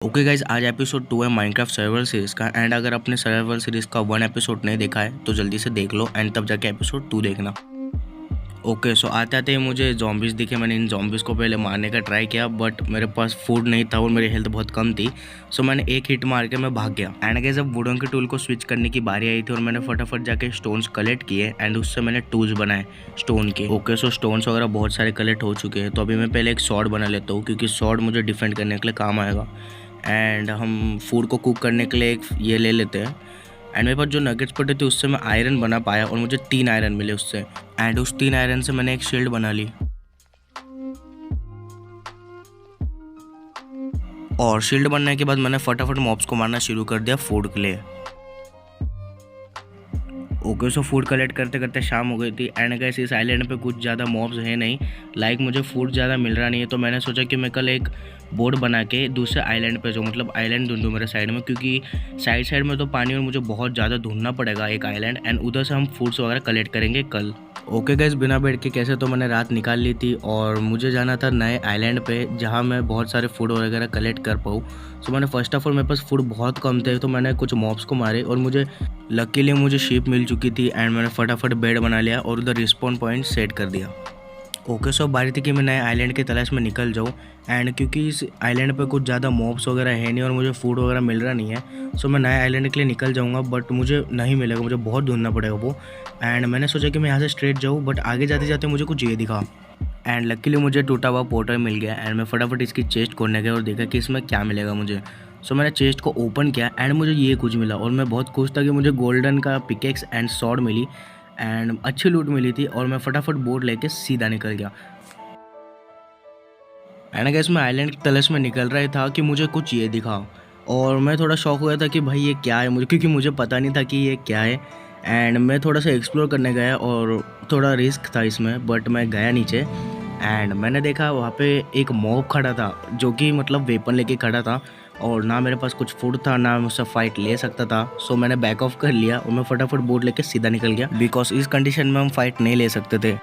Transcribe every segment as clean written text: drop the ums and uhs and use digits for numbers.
Okay guys, आज episode 2 है Minecraft survival series का। एंड अगर आपने सर्वाइवल सीरीज़ का 1 एपिसोड नहीं देखा है तो जल्दी से देख लो एंड तब जाके एपिसोड 2 देखना। ओके सो आते आते ही मुझे जॉम्बिस दिखे। मैंने इन जॉम्बिस को पहले मारने का ट्राई किया बट मेरे पास फूड नहीं था और मेरी हेल्थ बहुत कम थी। सो मैंने एक हिट मार के मैं भाग गया। एंड गाइस जब वुडन के टूल को स्विच करने की बारी आई थी और मैंने फटाफट जाके स्टोन्स कलेक्ट किए एंड उससे मैंने टूल्स बनाए स्टोन के। ओके सो स्टोन्स वगैरह बहुत सारे कलेक्ट हो चुके हैं। तो अभी मैं पहले एक सॉर्ड बना लेता हूँ क्योंकि सॉर्ड मुझे डिफेंड करने के लिए काम आएगा। एंड हम फूड को कुक करने के लिए एक ये ले लेते हैं। एंड मेरे पास जो नगेट्स पड़े थे उससे मैं आयरन बना पाया और मुझे 3 आयरन मिले उससे। एंड उस 3 आयरन से मैंने एक शील्ड बना ली और शील्ड बनने के बाद मैंने फटाफट मॉब्स को मारना शुरू कर दिया फूड के लिए। ओके सो फूड कलेक्ट करते करते शाम हो गई थी। एंड गाइस इस आइलैंड पे कुछ ज़्यादा मॉब्स है नहीं, लाइक मुझे फूड ज़्यादा मिल रहा नहीं है। तो मैंने सोचा कि मैं कल एक बोर्ड बना के दूसरे आइलैंड पे जो मतलब आइलैंड ढूंढूँ मेरे साइड में, क्योंकि साइड में तो पानी और मुझे बहुत ज़्यादा ढूंढना पड़ेगा एक आइलैंड। एंड उधर से हम फूड्स वगैरह कलेक्ट करेंगे कल। ओके गाइस, बिना बैठ के कैसे तो मैंने रात निकाल ली थी और मुझे जाना था नए आइलैंड पे जहाँ मैं बहुत सारे फूड वगैरह कलेक्ट कर पाऊँ। सो मैंने फर्स्ट ऑफ ऑल मेरे पास फूड बहुत कम थे तो मैंने कुछ मॉब्स को मारे और मुझे लकीली मुझे शिप मिल चुकी थी। एंड मैंने फटाफट बेड बना लिया और उधर रिस्पॉन पॉइंट सेट कर दिया। ओके सो बारी थी कि मैं नए आइलैंड की तलाश में निकल जाऊँ। एंड क्योंकि इस आइलैंड पे कुछ ज़्यादा मॉब्स वगैरह है नहीं और मुझे फूड वगैरह मिल रहा नहीं है, सो मैं नए आइलैंड के लिए निकल जाऊँगा बट मुझे नहीं मिलेगा, मुझे बहुत ढूंढना पड़ेगा वो। एंड मैंने सोचा कि मैं यहाँ से स्ट्रेट जाऊँ बट आगे जाते जाते मुझे कुछ ये दिखा। एंड लकीली मुझे टूटा हुआ पोर्टल मिल गया। एंड मैं फटाफट इसकी चेस्ट खोलने गया और देखा कि इसमें क्या मिलेगा मुझे। सो मैंने चेस्ट को ओपन किया एंड मुझे ये कुछ मिला और मैं बहुत खुश था कि मुझे गोल्डन का पिकेक्स एंड सॉर्ड मिली एंड अच्छी लूट मिली थी। और मैं फटाफट बोर्ड लेके सीधा निकल गया। एंड गाइस मैं आइलैंड की तलाश में निकल रहा था कि मुझे कुछ ये दिखा और मैं थोड़ा शॉक हुआ था कि भाई ये क्या है, मुझे क्योंकि मुझे पता नहीं था कि ये क्या है। एंड मैं थोड़ा सा एक्सप्लोर करने गया और थोड़ा रिस्क था इसमें बट मैं गया नीचे। एंड मैंने देखा वहाँ पे एक मॉब खड़ा था जो कि मतलब वेपन लेके खड़ा था और ना मेरे पास कुछ फूड था ना मैं उससे फाइट ले सकता था। सो मैंने बैक ऑफ कर लिया और मैं फटाफट बोर्ड लेके सीधा निकल गया बिकॉज इस कंडीशन में हम फाइट नहीं ले सकते थे।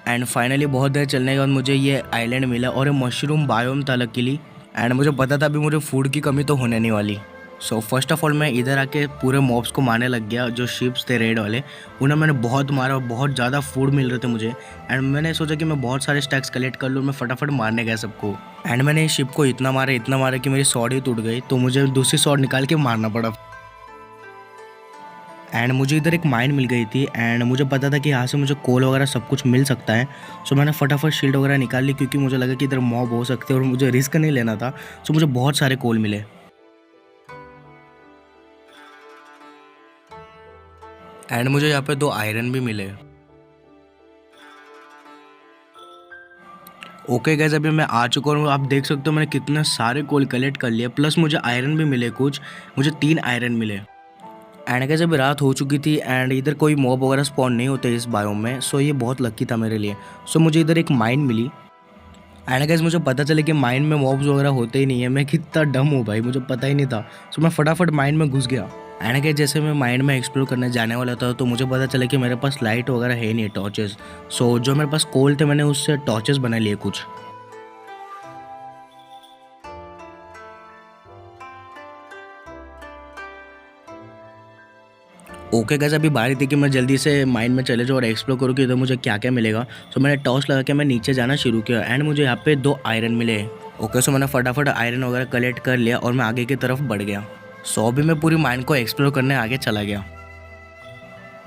एंड फाइनली बहुत देर चलने के बाद मुझे ये आइलैंड मिला और ये मशरूम बायोम था लकीली। एंड मुझे पता था अभी मुझे फूड की कमी तो होने नहीं वाली। सो फर्स्ट ऑफ ऑल मैं इधर आके पूरे मॉब्स को मारने लग गया जो शिप्स थे रेड वाले, उन्हें मैंने बहुत मारा और बहुत ज़्यादा फूड मिल रहे थे मुझे। एंड मैंने सोचा कि मैं बहुत सारे स्टैक्स कलेक्ट कर लूँ, मैं फटाफट मारने गया सबको। एंड मैंने इस शिप को इतना मारा कि मेरी सॉर्ड ही टूट गई तो मुझे दूसरी सॉर्ड निकाल के मारना पड़ा। एंड मुझे इधर एक माइन मिल गई थी एंड मुझे पता था कि यहाँ से मुझे कोल वगैरह सब कुछ मिल सकता है। सो मैंने फटाफट शील्ड वगैरह निकाल ली क्योंकि मुझे लगा कि इधर मॉब हो सकते हैं और मुझे रिस्क नहीं लेना था। सो मुझे बहुत सारे कोल मिले। एंड मुझे यहाँ पे 2 आयरन भी मिले। ओके गाइस, अभी मैं आ चुका हूँ। आप देख सकते हो मैंने कितने सारे कोल कलेक्ट कर लिए प्लस मुझे आयरन भी मिले कुछ, मुझे 3 आयरन मिले। एंड गाइस अभी रात हो चुकी थी एंड इधर कोई मॉब वगैरह स्पॉन नहीं होते इस बायोम में। सो ये बहुत लकी था मेरे लिए। सो मुझे इधर एक माइन मिली। एंड गाइस मुझे पता चले कि माइन में मॉब्स वगैरह होते ही नहीं है। मैं कितना डम हूँ भाई, मुझे पता ही नहीं था। सो मैं फटाफट माइन में घुस गया। एंड गाइस जैसे मैं माइन में एक्सप्लोर करने जाने वाला था तो मुझे पता चला कि मेरे पास लाइट वगैरह है नहीं, टॉर्चेस। सो जो मेरे पास कोल थे मैंने उससे टॉर्चेस बना लिए कुछ। ओके गाइस अभी बारी थी कि मैं जल्दी से माइन में चले जाऊँ और एक्सप्लोर करूँ कि इधर मुझे क्या क्या मिलेगा। सो मैंने टॉर्च लगा के मैं नीचे जाना शुरू किया एंड मुझे यहाँ पे 2 आयरन मिले। ओके सो मैंने फटाफट आयरन वगैरह कलेक्ट कर लिया और मैं आगे की तरफ बढ़ गया। सो अभी मैं पूरी माइन को एक्सप्लोर करने आगे चला गया।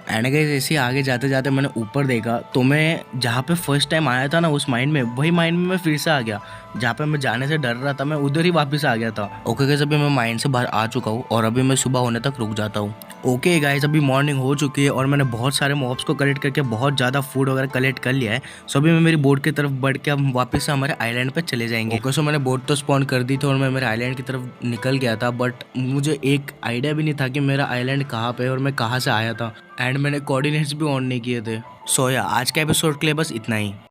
एंड गाइस ऐसे ही आगे जाते जाते मैंने ऊपर देखा तो मैं जहाँ पे फर्स्ट टाइम आया था ना उस माइन में, वही माइन में मैं फिर से आ गया। जहाँ पे मैं जाने से डर रहा था मैं उधर ही वापस आ गया था। ओके गाइस अभी मैं माइन से बाहर आ चुका हूँ और अभी मैं सुबह होने तक रुक जाता हूँ। ओके गाइस अभी मॉर्निंग हो चुकी है और मैंने बहुत सारे मॉब्स को कलेक्ट करके बहुत ज़्यादा फूड वगैरह कलेक्ट कर लिया है। सो अभी मैं मेरी बोट की तरफ बढ़ के हम वापस से हमारे आइलैंड पे चले जाएंगे। ओके सो मैंने बोट तो स्पॉन कर दी थी और मैं मेरे आइलैंड की तरफ निकल गया था बट मुझे एक आइडिया भी नहीं था कि मेरा आइलैंड कहाँ पे है और मैं कहाँ से आया था। एंड मैंने कोऑर्डिनेट्स भी ऑन नहीं किए थे। सो या आज के एपिसोड के लिए बस इतना ही।